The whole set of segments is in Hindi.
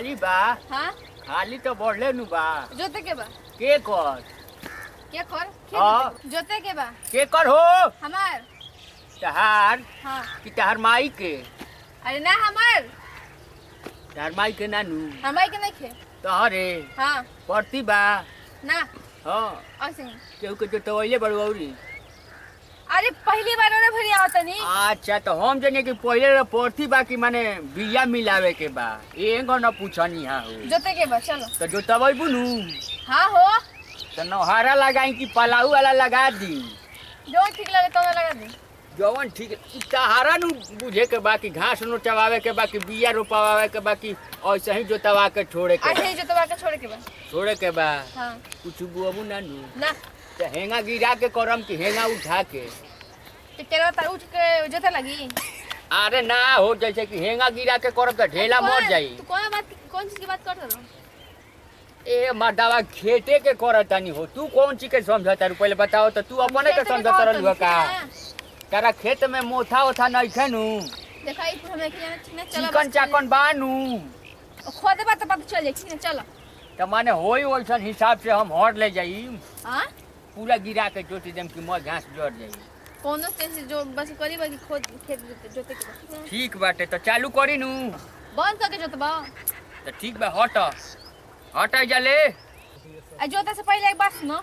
खाली बा। हाँ खाली तो बढ़ले नु बा। जोते के बा के कर क्या कर हाँ। जोते के बा के कर हो हमार तहार हाँ कि तहार माई के अरे ना हमार तहार माई के नानू हमारे के नहीं खे तहरे हाँ पड़ती बा। ना हाँ ऐसे ही केहू के जोतवैले बड़ुऔरी। अरे पहली बार ओरे भरी आवत नहीं अच्छा तो हम जने कि पहले पड़ती बा कि माने बिया मिलावे के बा एगो न पूछनी हा हो जोते के बा चलो तो जोतबै बुनू हाँ हो तो नौहारा लगाई कि पलाऊ वाला लगा दी जो ठीक लगे तो लगा दी जवन ठीक तहारा नु बुझे के बा कि घास नोचवावे के बा कि बिया रोपावे के बा कि ऐसे ही जोतवा के छोड़े के ऐसे ही जोतवा के छोड़े के बा छोड़े के बा। हाँ कुछ बुअबू ना नु ना तो हेंगा गिरा के करम कि हेंगा उठा के तो तेरा तार उठ के जोते लगी अरे ना हो जैसे कि हेंगा गिरा के करम तो ढेला मर जाई। तू कौन चीज की बात कर रहा ए मर्दावा खेते के करतानी हो तू कौन चीज के समझता रू पहले बताओ तो तू अपने के समझता रहलू का तारा खेत में मोथा ओथा नहीं खेनु देखा ई पर हमें के ठीक ना चला चिकन चाकन बानू खोदे बात पता चल जाई ठीक ना चलो तो माने होई वैसन हिसाब से हम हट ले जाई हां पूरा गिरा के जोती देम कि मोर घास जड़ जाई। कोनो से जो बस करी बाकी खोद खेत जोते के ठीक बाटे तो चालू करी नु बंद करके जोतबा तो ठीक बा हट हट जाले। आ जोता से पहले एक बात सुनो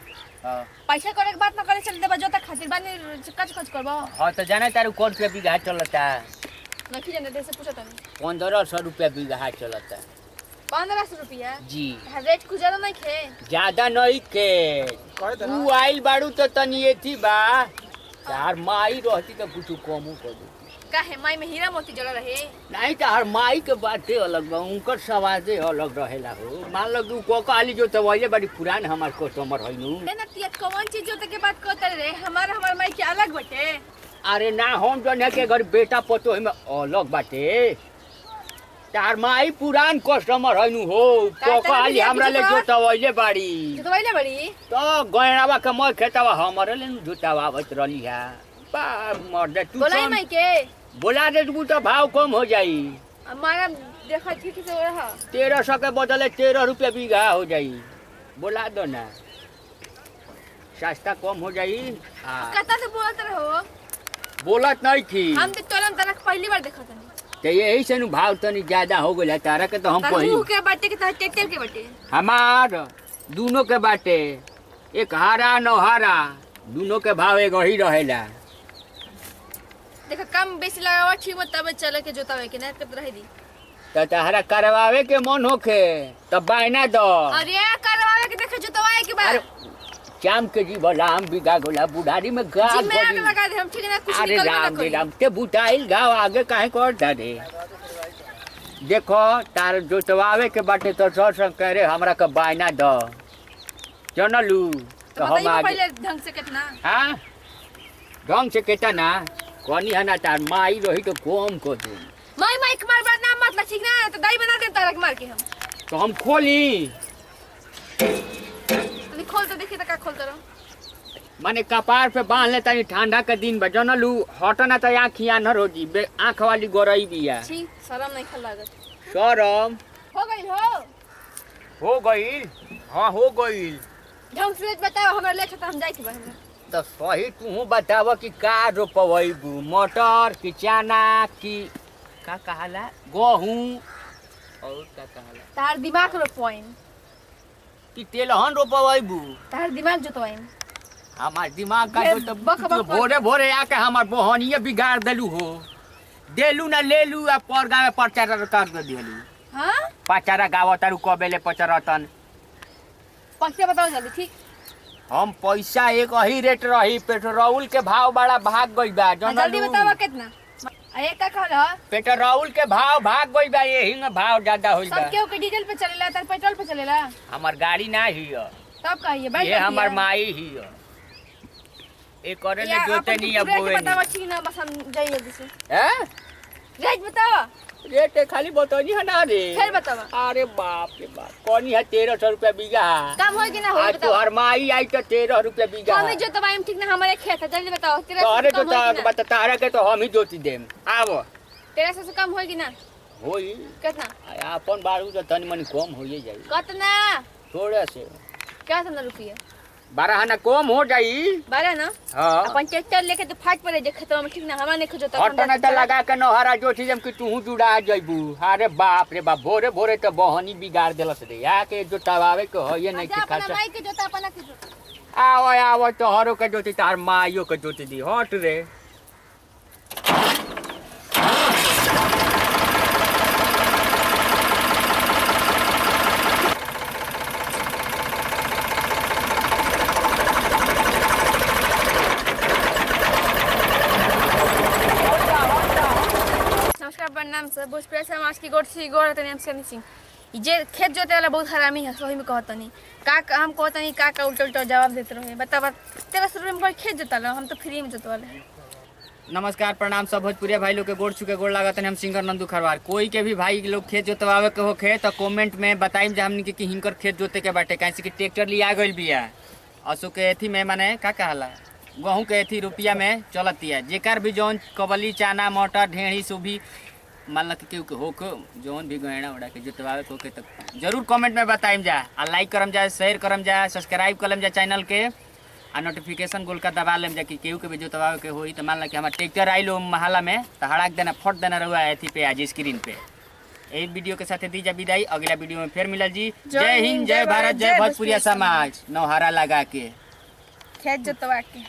हां पैसा करे के बात न करे चल देबा जोता खातिर बानी कच कच करबा हां तो जाने तारू कोन के बीघा चलता नखी जाने दे से पूछो तनी 1500 रुपया बीघा चलता 1500 रुपया जी रेट कुछ ज्यादा नहीं खे ज्यादा नहीं के तू आइल बाड़ू तो तनी एथी बा यार माई रहती तो कुछ कमो कर दे काहे माई में हीरा मोती जड़ा रहे नहीं तो हर माई के बातें अलग बा उनकर सवादे अलग रहेला हो मान लो तू को काली जो तो वही बड़ी पुरान हमार कस्टमर है नु ना तिया कौन चीज जोते के बात करते रे हमार माई के अलग बटे अरे ना हम जने के घर बेटा पतो में अलग बाटे तार माई पुरान कस्टमर है नु हो को काली हमरा ले जो तो वही बड़ी तो वही बड़ी तो गयनावा के मैं खेतवा हमरे ले जुटावा आवत रहली है बा मर दे तू बोलाई माई के बोला दे तू तो भाव कम हो जाई हमारा देखा ठीक से रहा 1300 के बदले 13 रुपया बीघा हो जाई बोला दो ना सस्ता कम हो जाई। हां कता से बोलत रहो बोलत नहीं थी हम तो तोलन तरह पहली बार देखत हनी तो यही से नु भाव तनी ज्यादा हो गइल तारा के तो हम तारू कही के बाटे के ट्रैक्टर के बाटे हमार दोनों के बाटे एक हारा नौहारा दोनों के भाव एक ही रहेला। देखा कम बेसी लगावा ठीक मत तब चले के जोतावे के ना कत रह दी तो तहरा करवावे के मन होखे तब बायना दो अरे करवावे के देखे जोतवाए के बाद चाम के जी भला हम बीघा गोला बुढ़ारी में गाँव जी मैं आगे लगा दे हम ठीक ना कुछ अरे निकल राम रे राम ते बुटाइल गाँव आगे काहे कर दे देखो तार जोतवावे के बाटे तो सर करे हमरा के बायना दो जनलू तो हम आगे पहले ढंग से कितना हाँ ढंग से केता ना कनी है ना तार माई रही तो कम को दे माई माई मार बात नाम मतलब ठीक ना तो दाई बना दे तारक मार के हम तो हम खोली अभी खोल तो देखिए तो का खोलता रहो माने कपार पे बांध ले तानी ठंडा के दिन बा जनलू हटना तो आँखिया न रोजी आँख वाली गोरई बिया छी शर्म नहीं खल लागत शरम हो गई हो गईल। हाँ हो गईल ढंग से बताओ हमरा ले तो हम जाई के बा तो सही तू बताव कि का रोपवैबू मटर कि चना कि का कहाला गेहूं और का कहाला तार दिमाग रो पॉइंट कि तेलहन रोपवैबू तार दिमाग जोतवाई हमार दिमाग का ये जो बक तो बक भोरे भोरे आके हमार बहनिए बिगाड़ देलू हो देलू ना लेलू आ पर गावे प्रचार कर देलू हां पचारा गावतारू कबेले पचरतन पक्के बताओ जल्दी ठीक हम पैसा एक ही रेट रही पेट्रोल के भाव बड़ा भाग गई बा जल्दी बताओ कितना अरे का कहला पेट्रोल के भाव भाग गई बा यही में भाव ज्यादा होई बा सब केहू के डीजल पे चलेला तार पेट्रोल पे चलेला हमार गाड़ी ना ही है तब कहिए भाई ये हमार माई ही है एक करे ले जोते नहीं अब बोए बताओ ठीक ना बस हम जाइए जल्दी से हैं रेट बताओ रेट खाली बतानी है ना रे फिर बताओ अरे बाप रे बाप कौन है 1300 रुपया बीघा कम हो कि ना हो आज तो बताओ हर माई आई तो 13 रुपया बीघा हमें जो तबाई ठीक ना हमारे खेत है जल्दी बताओ तो अरे तो बता तारा के तो हम ही जोती देम आवो 1300 से कम होगी ना होई कितना अपन बारू तो तनी मनी कम होइए जाई कितना थोड़े से कितना रुपया 12 आना कम हो जाई 12 ना हां अपन ट्रैक्टर लेके तो फाट पड़े जे खेतवा में ठीक ना हवा नहीं खोजता हटना त लगा के नहरा जोठी जम कि तू जुड़ा जइबू अरे बाप रे बाप भोरे भोरे तो बहनी बिगाड़ देलस रे या के जोतावे के होइए नहीं के अपना खासा माई के जोता अपना के जोता आओ आओ तोहरो के जोती तार माइयो के जोती दी हट रे नमस्कार प्रणाम सर भोजपुरी समाज की गोड़ तनी हम सनी सिंह जे खेत जोते वाला बहुत हरामी है सही में कहतनी का हम कहतनी का उल्टा उल्टा जवाब देते रहे बता 1300 रुपये में कोई खेत जोता हम तो फ्री में जोतवाले नमस्कार प्रणाम सब भोजपुरिया भाई लोग के गोड़ छुके गोड़ लागत हम सिंगर नंदू खरवार कोई के भी भाई लोग खेत जोतवावे के होखे तो कमेंट में बताइम जे हमनी के कि हिंकर खेत जोते के बाटे कैसे कि ट्रैक्टर लिया गइल बिया असु के एथी में माने का कहला गेहूं के एथी रुपया में चलतिया जेकर भी जौन कबली चना मटर ढेड़ी सुभी मान लग के होक जौन भी गहना उड़ा के जोतवावे के होके तो जरूर कमेंट में बताइम जा आ लाइक करम जा शेयर करम जा सब्सक्राइब करम जा चैनल के आ नोटिफिकेशन गोल का दबा लेम जा कि केहू के भी जोतवावे के होई तो मान ला कि हमार ट्रैक्टर आइलो महला में तो हड़ाक देना फट देना रहुआ एथी पे आज स्क्रीन पे एक वीडियो के साथ दी जा विदाई अगला वीडियो में फिर मिलल जी जय हिंद जय भारत जय भोजपुरिया समाज नौहरा लगा के खेत जोतवा के